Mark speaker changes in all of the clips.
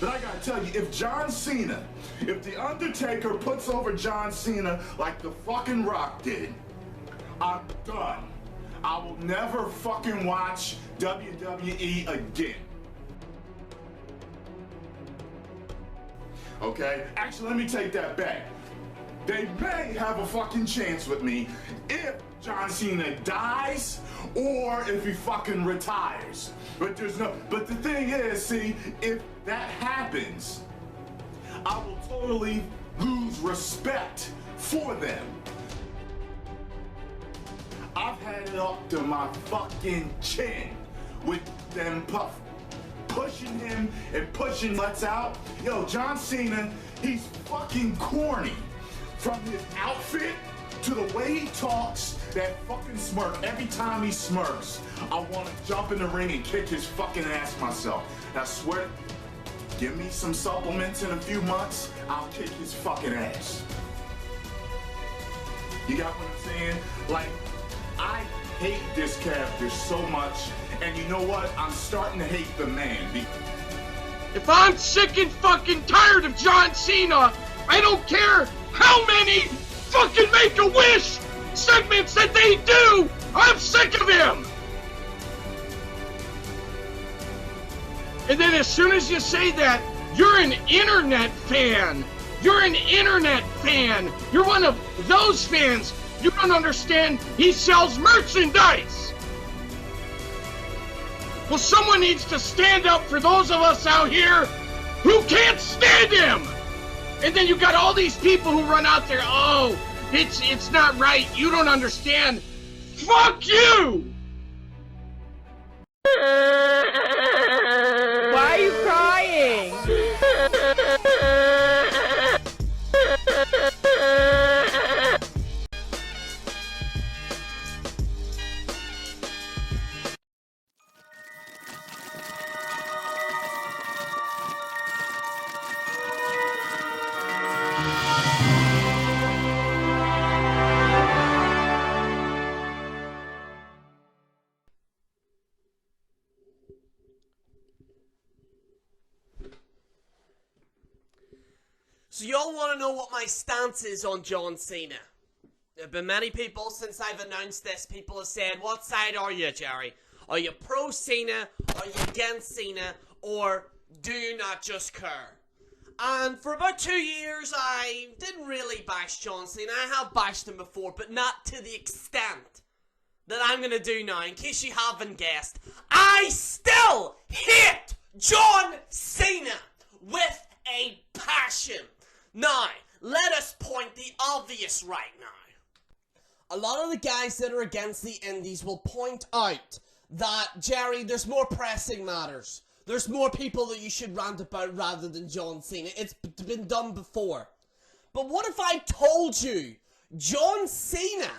Speaker 1: But I gotta tell you, if John Cena, if The Undertaker puts over John Cena like The fucking Rock did, I'm done. I will never fucking watch WWE again. Okay? Actually, let me take that back. They may have a fucking chance with me if John Cena dies or if he fucking retires. But the thing is, see, if that happens, I will totally lose respect for them. I've had it up to my fucking chin with them pushing him and pushing Let's Out. Yo, John Cena, he's fucking corny. From his outfit to the way he talks, that fucking smirk. Every time he smirks, I want to jump in the ring and kick his fucking ass myself. And I swear, give me some supplements in a few months, I'll kick his fucking ass. You got what I'm saying? Like, I hate this character so much, and you know what? I'm starting to hate the man.
Speaker 2: If I'm sick and fucking tired of John Cena, I don't care how many fucking Make-A-Wish segments that they do! I'm sick of him! And then as soon as you say that, you're an internet fan! You're an internet fan! You're one of those fans! You don't understand, he sells merchandise! Well, someone needs to stand up for those of us out here who can't stand him! And then you got all these people who run out there, oh, it's not right, you don't understand. Fuck you!
Speaker 3: Why are you crying?
Speaker 4: So y'all want to know what my stance is on John Cena? There have been many people since I've announced this, people have said, what side are you, Jerry? Are you pro Cena, are you against Cena, or do you not just care? And for about 2 years, I didn't really bash John Cena. I have bashed him before, but not to the extent that I'm going to do now. In case you haven't guessed, I still hate John Cena with a passion. Now, let us point the obvious right now. A lot of the guys that are against the indies will point out that, Jerry, there's more pressing matters. There's more people that you should rant about rather than John Cena. It's been done before. But what if I told you John Cena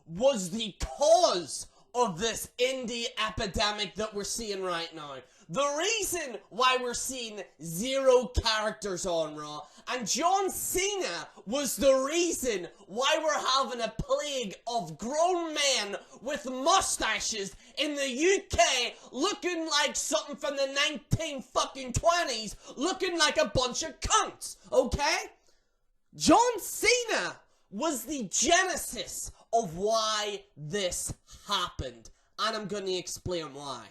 Speaker 4: was the cause of this indie epidemic that we're seeing right now? The reason why we're seeing 0 characters on Raw, and John Cena was the reason why we're having a plague of grown men with mustaches in the UK looking like something from the 1920s, looking like a bunch of cunts, okay? John Cena was the genesis of why this happened, and I'm going to explain why.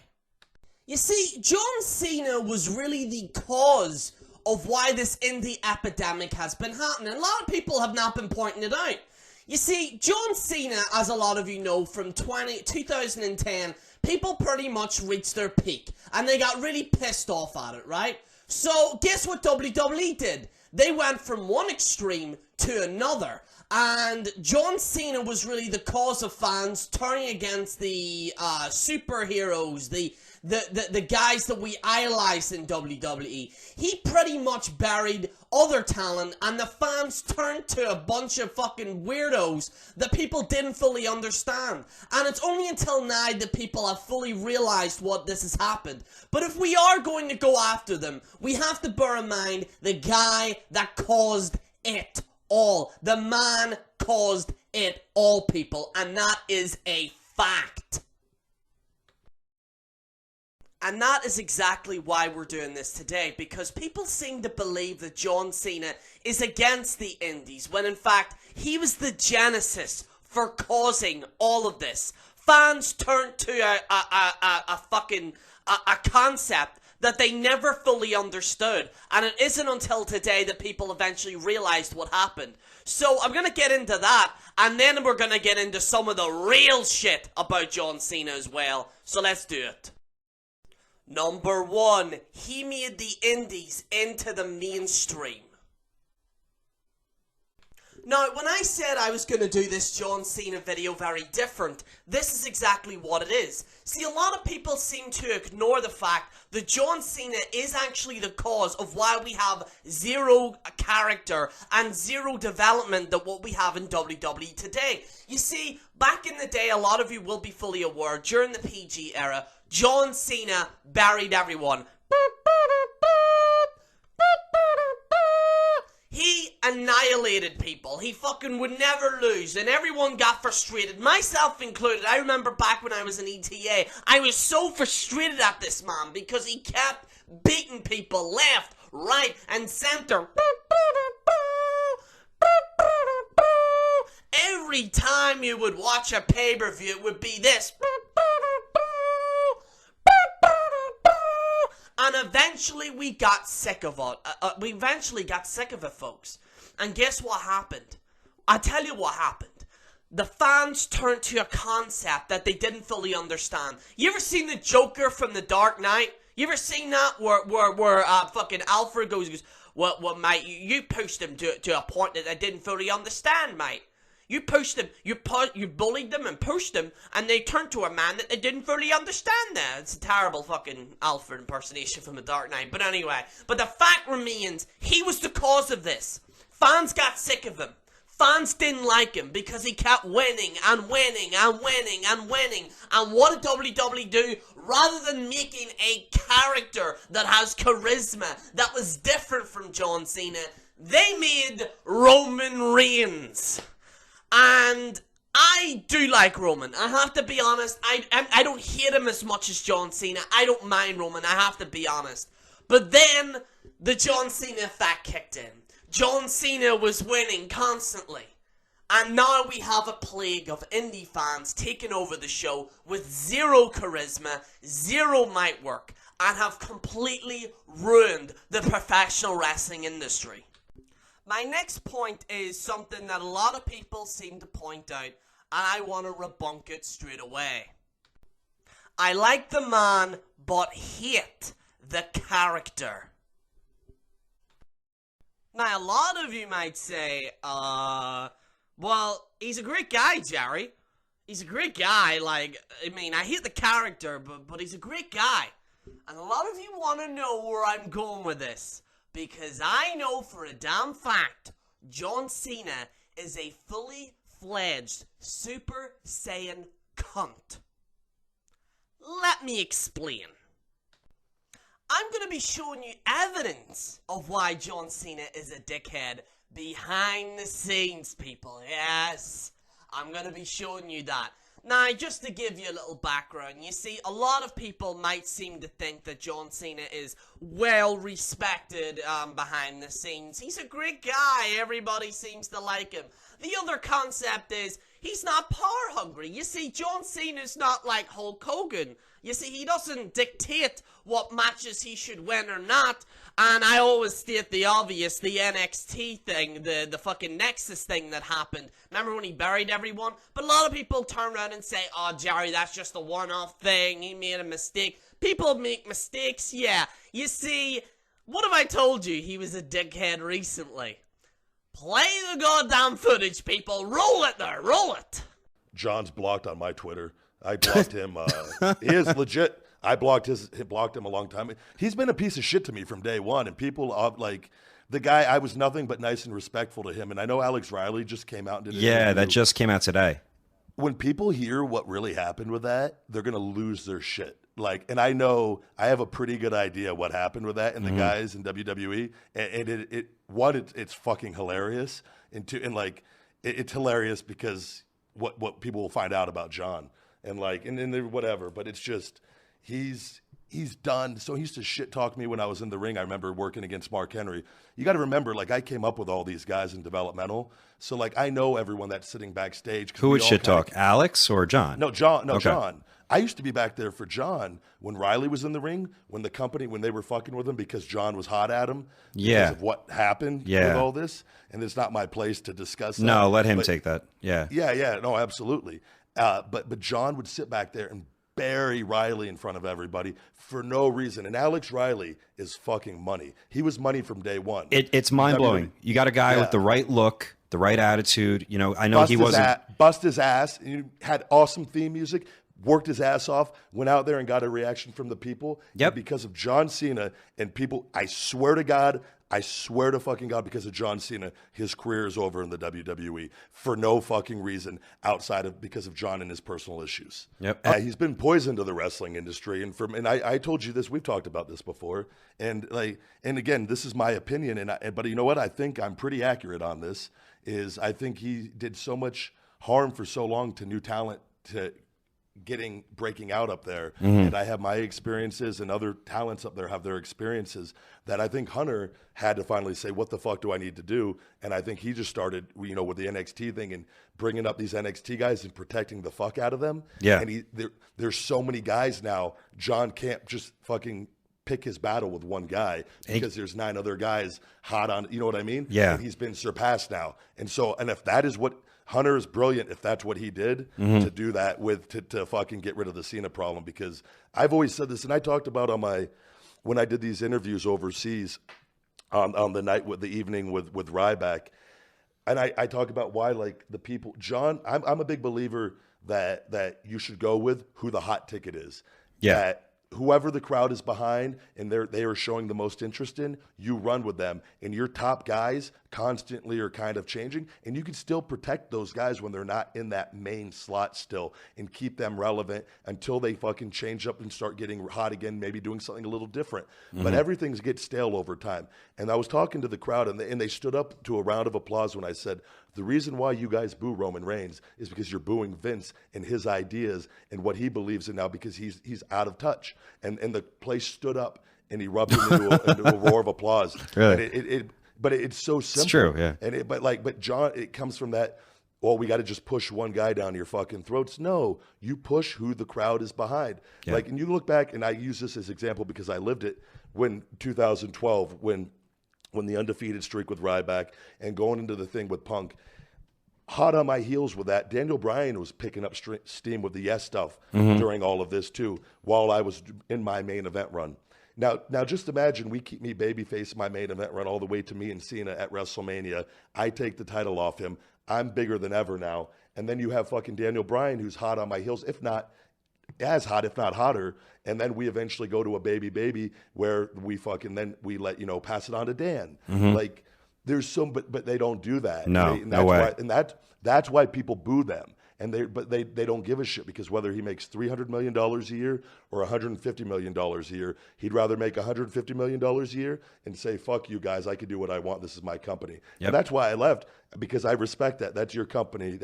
Speaker 4: You see, John Cena was really the cause of why this indie epidemic has been happening. A lot of people have not been pointing it out. You see, John Cena, as a lot of you know, from 2010, people pretty much reached their peak. And they got really pissed off at it, right? So, guess what WWE did? They went from one extreme to another. And John Cena was really the cause of fans turning against the superheroes, the guys that we idolize in WWE. He pretty much buried other talent, and the fans turned to a bunch of fucking weirdos that people didn't fully understand. And it's only until now that people have fully realized what this has happened. But if we are going to go after them, we have to bear in mind the guy that caused it all. The man caused it all, people, and that is a fact. And that is exactly why we're doing this today, because people seem to believe that John Cena is against the indies, when in fact, he was the genesis for causing all of this. Fans turned to a concept that they never fully understood, and it isn't until today that people eventually realized what happened. So I'm gonna get into that, and then we're gonna get into some of the real shit about John Cena as well. So let's do it. Number 1, he made the indies into the mainstream. Now, when I said I was going to do this John Cena video very different, this is exactly what it is. See, a lot of people seem to ignore the fact that John Cena is actually the cause of why we have zero character and zero development than what we have in WWE today. You see, back in the day, a lot of you will be fully aware, during the PG era, John Cena buried everyone. He annihilated people. He fucking would never lose, and everyone got frustrated, myself included. I remember back when I was in ETA, I was so frustrated at this man because he kept beating people left, right, and center. Every time you would watch a pay-per-view, it would be this. And eventually we got sick of it. Folks. And guess what happened? I'll tell you what happened. The fans turned to a concept that they didn't fully understand. You ever seen the Joker from The Dark Knight? You ever seen that where fucking Alfred goes, well, mate, you pushed him to a point that I didn't fully understand, mate. You pushed them, you bullied them and pushed them, and they turned to a man that they didn't fully understand there. It's a terrible fucking Alfred impersonation from The Dark Knight. But anyway, but the fact remains, he was the cause of this. Fans got sick of him. Fans didn't like him because he kept winning and winning and winning and winning. And what did WWE do? Rather than making a character that has charisma, that was different from John Cena, they made Roman Reigns. And I do like Roman. I have to be honest. I don't hate him as much as John Cena. I don't mind Roman. I have to be honest. But then the John Cena effect kicked in. John Cena was winning constantly. And now we have a plague of indie fans taking over the show with zero charisma, zero mic work, and have completely ruined the professional wrestling industry. My next point is something that a lot of people seem to point out, and I want to debunk it straight away. I like the man, but hate the character. Now, a lot of you might say, well, he's a great guy, Jerry. He's a great guy, I hate the character, but he's a great guy. And a lot of you want to know where I'm going with this. Because I know for a damn fact, John Cena is a fully fledged Super Saiyan cunt. Let me explain. I'm going to be showing you evidence of why John Cena is a dickhead behind the scenes, people. Yes, I'm going to be showing you that. Now, just to give you a little background, you see, a lot of people might seem to think that John Cena is well respected behind the scenes. He's a great guy. Everybody seems to like him. The other concept is he's not power hungry. You see, John Cena's not like Hulk Hogan. You see, he doesn't dictate what matches he should win or not. And I always state the obvious, the NXT thing, the fucking Nexus thing that happened. Remember when he buried everyone? But a lot of people turn around and say, oh, Jerry, that's just a one-off thing. He made a mistake. People make mistakes, yeah. You see, what have I told you? He was a dickhead recently. Play the goddamn footage, people. Roll it there. Roll it.
Speaker 5: John's blocked on my Twitter. I blocked him. He is legit. I blocked him a long time. He's been a piece of shit to me from day one. And people the guy, I was nothing but nice and respectful to him. And I know Alex Riley just came out and did an interview.
Speaker 6: That just came out today.
Speaker 5: When people hear what really happened with that, they're going to lose their shit. And I know I have a pretty good idea what happened with that and the guys in WWE. And it's fucking hilarious. It's hilarious because what people will find out about John and whatever. But it's just, he's done. So he used to shit talk me when I was in the ring. I remember working against Mark Henry. You got to remember, like, I came up with all these guys in developmental. So, like, I know everyone that's sitting backstage.
Speaker 6: Who would shit talk, Alex or John?
Speaker 5: No, John. No,
Speaker 6: Okay.
Speaker 5: John. I used to be back there for John when Riley was in the ring, when they were fucking with him because John was hot at him because of what happened with all this. And it's not my place to discuss that.
Speaker 6: No, let him take that. Yeah.
Speaker 5: Yeah. No, absolutely. But John would sit back there and bury Riley in front of everybody for no reason. And Alex Riley is fucking money. He was money from day one.
Speaker 6: It's mind-blowing. You got a guy with the right look, the right attitude. You know, I know he wasn't...
Speaker 5: Bust his ass. He had awesome theme music. Worked his ass off, went out there and got a reaction from the people.
Speaker 6: Yep.
Speaker 5: And because of John Cena and people, I swear to fucking God, because of John Cena, his career is over in the WWE for no fucking reason outside of because of John and his personal issues.
Speaker 6: Yep.
Speaker 5: He's been poison to the wrestling industry, and I told you this. We've talked about this before, and again, this is my opinion, but you know what? I think I'm pretty accurate on this. I think he did so much harm for so long to new talent to breaking out up there. And I have my experiences and other talents up there have their experiences that I think Hunter had to finally say, what the fuck do I need to do? And I think he just started, you know, with the NXT thing and bringing up these NXT guys and protecting the fuck out of them.
Speaker 6: Yeah.
Speaker 5: And there's so many guys now. John can't just fucking pick his battle with one guy because there's 9 other guys hot on, you know what I mean?
Speaker 6: Yeah.
Speaker 5: And he's been surpassed now. And if that is what Hunter is brilliant, if that's what he did to do that to fucking get rid of the Cena problem, because I've always said this, and I talked about when I did these interviews overseas on the night with the evening with Ryback, and I talk about why, like, the people, John, I'm a big believer that you should go with who the hot ticket is.
Speaker 6: Yeah.
Speaker 5: That whoever the crowd is behind and they are showing the most interest in, you run with them. And your top guys constantly are kind of changing. And you can still protect those guys when they're not in that main slot still and keep them relevant until they fucking change up and start getting hot again, maybe doing something a little different. But everything gets stale over time. And I was talking to the crowd and they stood up to a round of applause when I said, the reason why you guys boo Roman Reigns is because you're booing Vince and his ideas and what he believes in now because he's out of touch. And the place stood up and erupted into a roar of applause.
Speaker 6: Really?
Speaker 5: And but it's so simple.
Speaker 6: It's true, yeah.
Speaker 5: And but John, it comes from that, well, we got to just push one guy down your fucking throats. No, you push who the crowd is behind.
Speaker 6: Yeah.
Speaker 5: Like, and you look back, and I use this as example because I lived it when 2012, when the undefeated streak with Ryback and going into the thing with Punk, hot on my heels with that, Daniel Bryan was picking up steam with the Yes stuff during all of this too, while I was in my main event run. Now just imagine we keep me babyface my main event run all the way to me and Cena at WrestleMania. I take the title off him. I'm bigger than ever now. And then you have fucking Daniel Bryan who's hot on my heels, if not as hot, if not hotter. And then we eventually go to a baby where we let, you know, pass it on to Dan. Like, there's some, but they don't do that.
Speaker 6: No,
Speaker 5: and
Speaker 6: no way.
Speaker 5: That's why people boo them. And they don't give a shit because whether he makes $300 million a year or $150 million a year, he'd rather make $150 million a year and say, fuck you guys, I can do what I want. This is my company.
Speaker 6: Yep.
Speaker 5: And that's why I left, because I respect that. That's your company.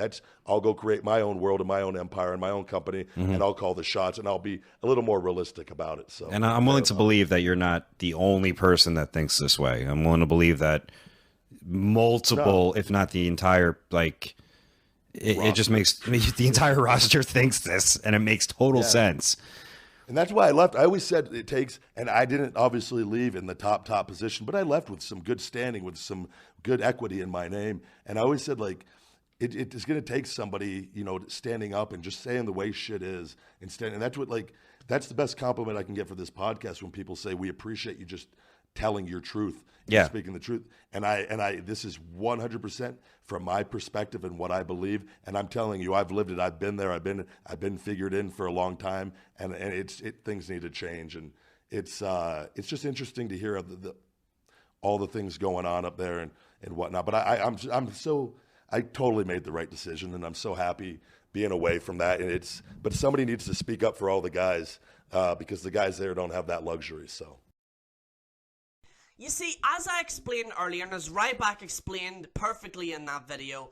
Speaker 5: I'll go create my own world and my own empire and my own company, and I'll call the shots, and I'll be a little more realistic about it. So,
Speaker 6: and I'm willing to believe that you're not the only person that thinks this way. I'm willing to believe that multiple, if not the entire, like, it just makes the entire roster thinks this, and it makes total sense.
Speaker 5: And that's why I left. I always said it takes, and I didn't obviously leave in the top position, but I left with some good standing, with some good equity in my name. And I always said, like, it is going to take somebody, you know, standing up and just saying the way shit is, and that's what, like, that's the best compliment I can get for this podcast, when people say, we appreciate you just telling your truth, speaking the truth. And this is 100% from my perspective and what I believe. And I'm telling you, I've lived it. I've been there. I've been figured in for a long time, and things need to change. And it's just interesting to hear all the things going on up there and whatnot. But I totally made the right decision, and I'm so happy being away from that. But somebody needs to speak up for all the guys, because the guys there don't have that luxury. So.
Speaker 4: You see, as I explained earlier, and as Ryback explained perfectly in that video,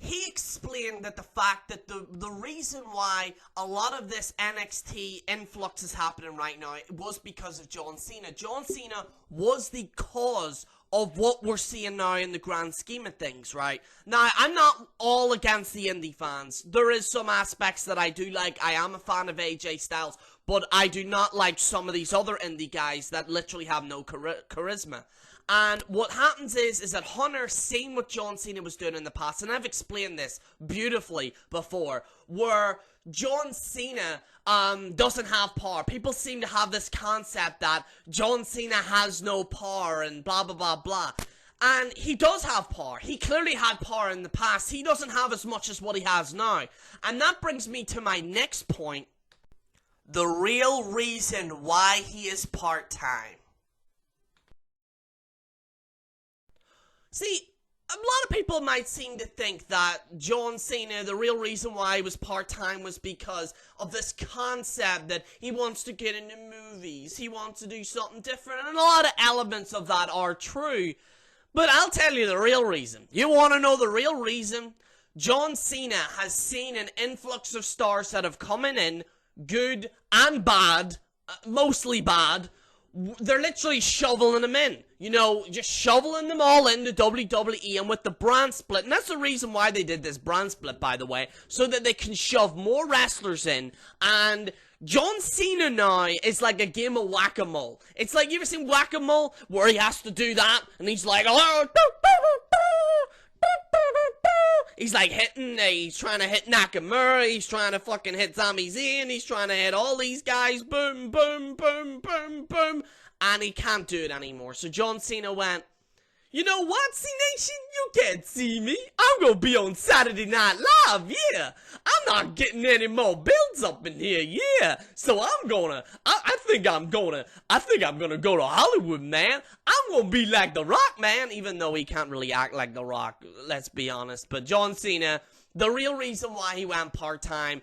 Speaker 4: he explained that the fact that the reason why a lot of this NXT influx is happening right now was because of John Cena. John Cena was the cause of what we're seeing now in the grand scheme of things, right? Now, I'm not all against the indie fans. There is some aspects that I do like. I am a fan of AJ Styles, but I do not like some of these other indie guys that literally have no charisma. And what happens is that Hunter, seen what John Cena was doing in the past, and I've explained this beautifully before, where John Cena doesn't have power. People seem to have this concept that John Cena has no power and blah, blah, blah, blah. And he does have power. He clearly had power in the past. He doesn't have as much as what he has now. And that brings me to my next point. The real reason why he is part-time. See, a lot of people might seem to think that John Cena, the real reason why he was part-time was because of this concept that he wants to get into movies, he wants to do something different, and a lot of elements of that are true. But I'll tell you the real reason. You want to know the real reason? John Cena has seen an influx of stars that have come in, good and bad, mostly bad. They're literally shoveling them in, you know, just shoveling them all into WWE, and with the brand split, and that's the reason why they did this brand split, by the way, so that they can shove more wrestlers in. And John Cena now is like a game of whack-a-mole. It's like, you ever seen whack-a-mole, where he has to do that, and he's like, oh, he's like he's trying to hit Nakamura, he's trying to fucking hit Sami Zayn, he's trying to hit all these guys, boom, boom, boom, boom, boom, and he can't do it anymore. So John Cena went, you know what, C-Nation, you can't see me, I'm gonna be on Saturday Night Live, yeah, I'm not getting any more builds up in here, yeah, so I'm gonna, I think I'm gonna go to Hollywood, man. I'm gonna be like The Rock, man, even though he can't really act like The Rock, let's be honest. But John Cena, the real reason why he went part-time,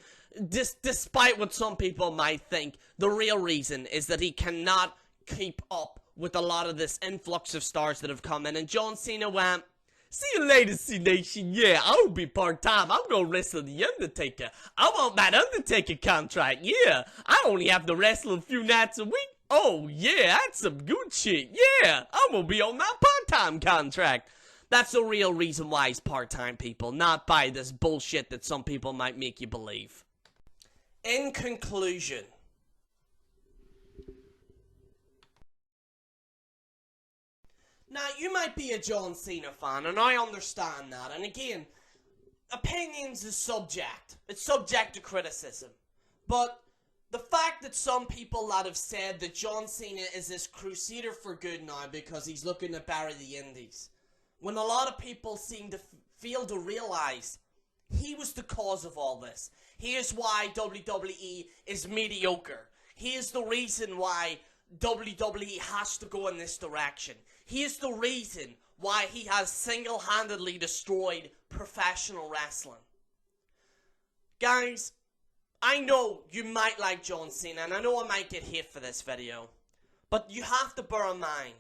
Speaker 4: despite what some people might think, the real reason is that he cannot keep up with a lot of this influx of stars that have come in. And John Cena went, see you later, C-Nation. Yeah, I'll be part-time. I'm gonna wrestle The Undertaker. I want that Undertaker contract. Yeah, I only have to wrestle a few nights a week. Oh, yeah, that's some good shit. Yeah, I'm gonna be on that part-time contract. That's the real reason why he's part-time, people. Not by this bullshit that some people might make you believe. In conclusion, now, you might be a John Cena fan, and I understand that. And again, opinions is subject. It's subject to criticism. But the fact that some people that have said that John Cena is this crusader for good now because he's looking to bury the indies, when a lot of people seem to fail to realize he was the cause of all this. He is why WWE is mediocre. He is the reason why WWE has to go in this direction. He is the reason why he has single-handedly destroyed professional wrestling. Guys, I know you might like John Cena, and I know I might get hate for this video, but you have to bear in mind,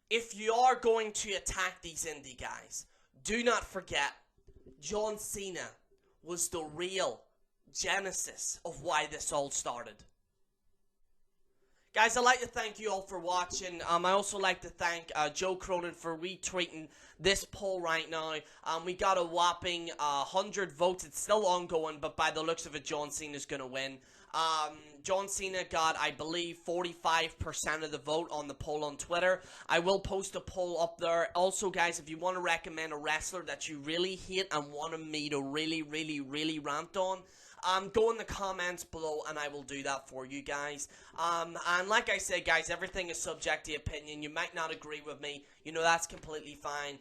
Speaker 4: if you are going to attack these indie guys, do not forget, John Cena was the real genesis of why this all started. Guys, I'd like to thank you all for watching. I also like to thank Joe Cronin for retweeting this poll right now. We got a whopping 100 votes. It's still ongoing, but by the looks of it, John Cena's going to win. John Cena got, I believe, 45% of the vote on the poll on Twitter. I will post a poll up there. Also, guys, if you want to recommend a wrestler that you really hate and wanted me to really rant on, go in the comments below and I will do that for you guys. And like I said, guys, everything is subject to opinion. You might not agree with me. You know, that's completely fine.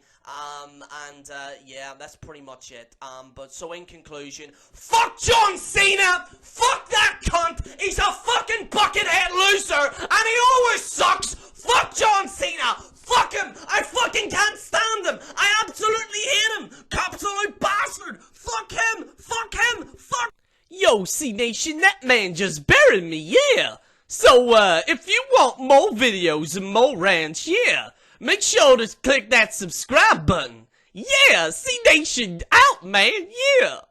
Speaker 4: Yeah, that's pretty much it. But so in conclusion, fuck John Cena! Fuck that cunt! He's a fucking buckethead loser! And he always sucks! Fuck John Cena! Fuck him! I fucking can't stand him! I absolutely hate him! Absolute bastard! Fuck him! Fuck him! Fuck... Yo, C-Nation, that man just buried me, yeah! So, if you want more videos and more rants, yeah, make sure to click that subscribe button. Yeah, C Nation out, man. Yeah.